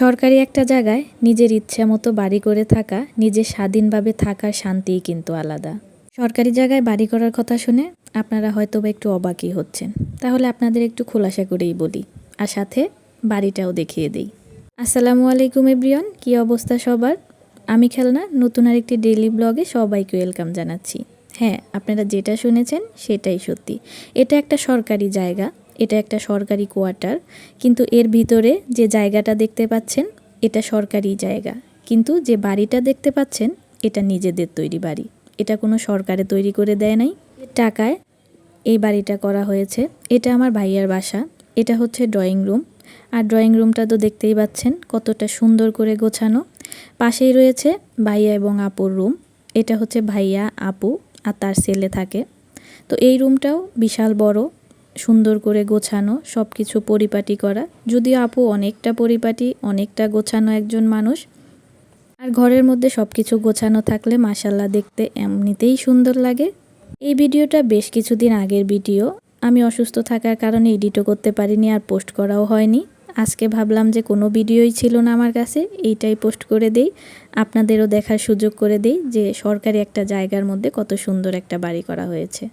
সরকারি একটা জায়গায় নিজের ইচ্ছা মতো বাড়ি করে থাকা, নিজের স্বাধীনভাবে থাকার শান্তিই কিন্তু আলাদা। সরকারি জায়গায় বাড়ি করার কথা শুনে আপনারা হয়তো বা একটু অবাকই হচ্ছেন। তাহলে আপনাদের একটু খোলাসা করেই বলি, আর সাথে বাড়িটাও দেখিয়ে দেই। আসসালামু আলাইকুম এভরিওয়ান, কী অবস্থা সবার? আমি খেলনা নতুন আরেকটি ডেইলি ব্লগে সবাইকে ওয়েলকাম জানাচ্ছি। হ্যাঁ, আপনারা যেটা শুনেছেন সেটাই সত্যি। এটা একটা সরকারি জায়গা, এটা একটা সরকারি কোয়ার্টার, কিন্তু এর ভিতরে যে জায়গাটা দেখতে পাচ্ছেন এটা সরকারি জায়গা, কিন্তু যে বাড়িটা দেখতে পাচ্ছেন এটা নিজেদের তৈরি বাড়ি। এটা কোনো সরকারে তৈরি করে দেয় নাই, টাকায় এই বাড়িটা করা হয়েছে। এটা আমার ভাইয়ার বাসা। এটা হচ্ছে ড্রয়িং রুম, আর ড্রয়িং রুমটা তো দেখতেই পাচ্ছেন কতটা সুন্দর করে গোছানো। পাশেই রয়েছে ভাইয়া এবং আপুর রুম। এটা হচ্ছে ভাইয়া, আপু আর তার ছেলে থাকে। তো এই রুমটাও বিশাল বড়, সুন্দর করে গোছানো, সব কিছু পরিপাটি করা। যদিও আপু অনেকটা পরিপাটি, অনেকটা গোছানো একজন মানুষ। আর ঘরের মধ্যে সব কিছু গোছানো থাকলে মাশাল্লাহ দেখতে এমনিতেই সুন্দর লাগে। এই ভিডিওটা বেশ কিছুদিন আগের ভিডিও, আমি অসুস্থ থাকার কারণে এডিটও করতে পারিনি আর পোস্ট করাও হয়নি। আজকে ভাবলাম যে কোনো ভিডিওই ছিল না আমার কাছে, এইটাই পোস্ট করে দেই, আপনাদেরও দেখার সুযোগ করে দেই যে সরকারি একটা জায়গার মধ্যে কত সুন্দর একটা বাড়ি করা হয়েছে।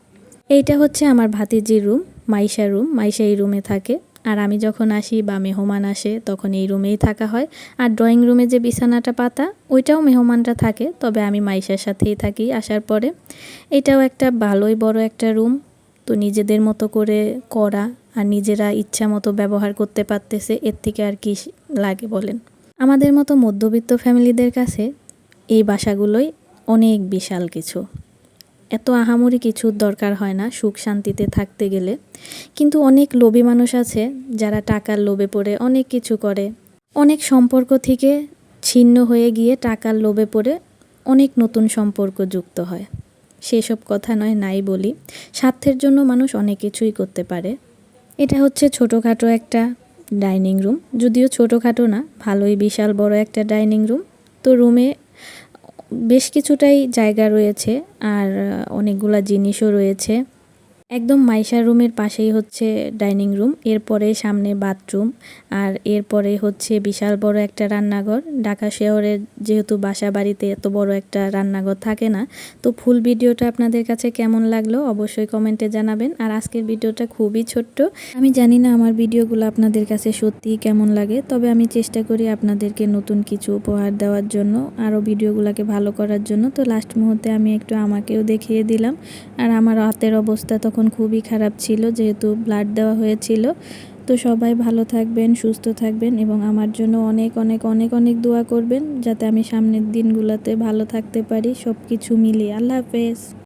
এইটা হচ্ছে আমার ভাতিজির রুম, মাইশার রুম। মাইশা এই রুমে থাকে, আর আমি যখন আসি বা মেহমান আসে তখন এই রুমেই থাকা হয়। আর ড্রয়িং রুমে যে বিছানাটা পাতা ওইটাও মেহমানরা থাকে, তবে আমি মাইশার সাথেই থাকি আসার পরে। এটাও একটা ভালোই বড় একটা রুম, তো নিজেদের মতো করে করা আর নিজেরা ইচ্ছা মতো ব্যবহার করতে পারতেছে, এর থেকে আর কি লাগে বলেন। আমাদের মতো মধ্যবিত্ত ফ্যামিলিদের কাছে এই বাসাগুলোই অনেক বিশাল কিছু। এত আহামরি কিছুর দরকার হয় না সুখ শান্তিতে থাকতে গেলে, কিন্তু অনেক লোভী মানুষ আছে যারা টাকার লোভে পড়ে অনেক কিছু করে। অনেক সম্পর্ক থেকে ছিন্ন হয়ে গিয়ে টাকার লোভে পড়ে অনেক নতুন সম্পর্ক যুক্ত হয়। সেসব কথা নাই বলি। স্বার্থের জন্য মানুষ অনেক কিছুই করতে পারে। এটা হচ্ছে ছোটোখাটো একটা ডাইনিং রুম, যদিও ছোটোখাটো না, ভালোই বিশাল বড় একটা ডাইনিং রুম। তো রুমে বেশ কিছুটাই জায়গা রয়েছে আর অনেকগুলা জিনিসও রয়েছে। একদম মাইশার রুমের পাশেই হচ্ছে ডাইনিং রুম, এরপরে সামনে বাথরুম, আর এরপরে হচ্ছে বিশাল বড় একটা রান্নাঘর। ঢাকা শহরের যেহেতু বাসা বাড়িতে এত বড় একটা রান্নাঘর থাকে না। তো ফুল ভিডিওটা আপনাদের কাছে কেমন লাগলো অবশ্যই কমেন্টে জানাবেন। আর আজকের ভিডিওটা খুবই ছোট্ট, আমি জানি না আমার ভিডিওগুলো আপনাদের কাছে সত্যিই কেমন লাগে, তবে আমি চেষ্টা করি আপনাদেরকে নতুন কিছু উপহার দেওয়ার জন্য, আরও ভিডিওগুলোকে ভালো করার জন্য। তো লাস্ট মুহূর্তে আমি একটু আমাকেও দেখিয়ে দিলাম। আর আমার হাতের অবস্থা তখন খুবই খারাপ ছিল, যেহেতু ব্লাড দেওয়া হয়েছিল। তো সবাই ভালো থাকবেন, সুস্থ থাকবেন এবং আমার জন্য অনেক অনেক অনেক অনেক দোয়া করবেন, যাতে আমি সামনের দিনগুলোতে ভালো থাকতে পারি। সব কিছু মিলিয়ে আল্লাহ হাফেজ।